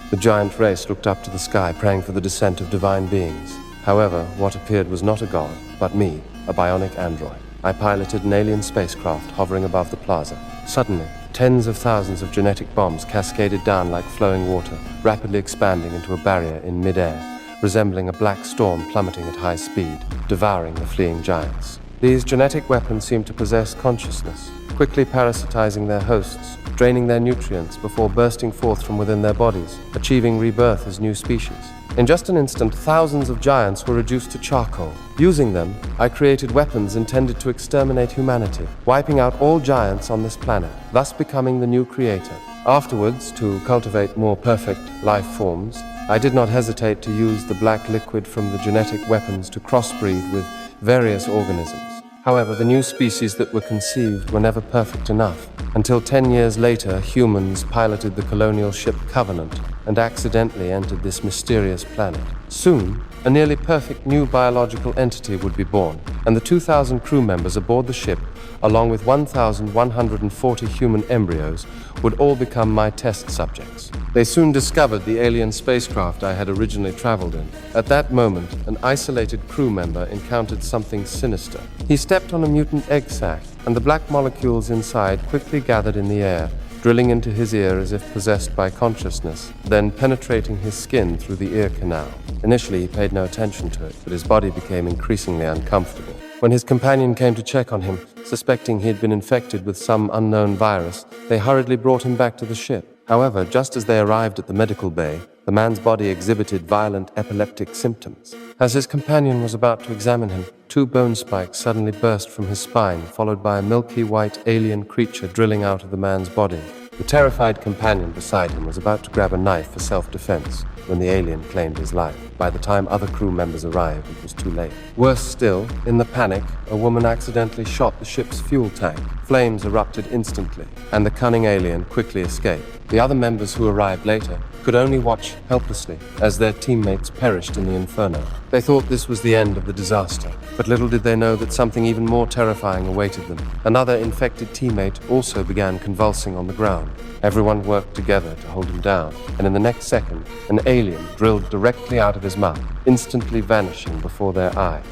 The giant race looked up to the sky, praying for the descent of divine beings. However, what appeared was not a god, but me, a bionic android. I piloted an alien spacecraft hovering above the plaza. Suddenly, tens of thousands of genetic bombs cascaded down like flowing water, rapidly expanding into a barrier in mid-air, resembling a black storm plummeting at high speed, devouring the fleeing giants. These genetic weapons seemed to possess consciousness, quickly parasitizing their hosts, draining their nutrients before bursting forth from within their bodies, achieving rebirth as new species. In just an instant, thousands of giants were reduced to charcoal. Using them, I created weapons intended to exterminate humanity, wiping out all giants on this planet, thus becoming the new creator. Afterwards, to cultivate more perfect life forms, I did not hesitate to use the black liquid from the genetic weapons to crossbreed with various organisms. However, the new species that were conceived were never perfect enough, until 10 years later, humans piloted the colonial ship Covenant and accidentally entered this mysterious planet. Soon, a nearly perfect new biological entity would be born, and the 2,000 crew members aboard the ship, along with 1,140 human embryos, would all become my test subjects. They soon discovered the alien spacecraft I had originally traveled in. At that moment, an isolated crew member encountered something sinister. He stepped on a mutant egg sac, and the black molecules inside quickly gathered in the air, drilling into his ear as if possessed by consciousness, then penetrating his skin through the ear canal. Initially, he paid no attention to it, but his body became increasingly uncomfortable. When his companion came to check on him, suspecting he had been infected with some unknown virus, they hurriedly brought him back to the ship. However, just as they arrived at the medical bay, the man's body exhibited violent epileptic symptoms. As his companion was about to examine him, 2 bone spikes suddenly burst from his spine, followed by a milky white alien creature drilling out of the man's body. The terrified companion beside him was about to grab a knife for self-defense when the alien claimed his life. By the time other crew members arrived, it was too late. Worse still, in the panic, a woman accidentally shot the ship's fuel tank. Flames erupted instantly, and the cunning alien quickly escaped. The other members who arrived later could only watch helplessly as their teammates perished in the inferno. They thought this was the end of the disaster, but little did they know that something even more terrifying awaited them. Another infected teammate also began convulsing on the ground. Everyone worked together to hold him down, and in the next second, an alien drilled directly out of his mouth, instantly vanishing before their eyes.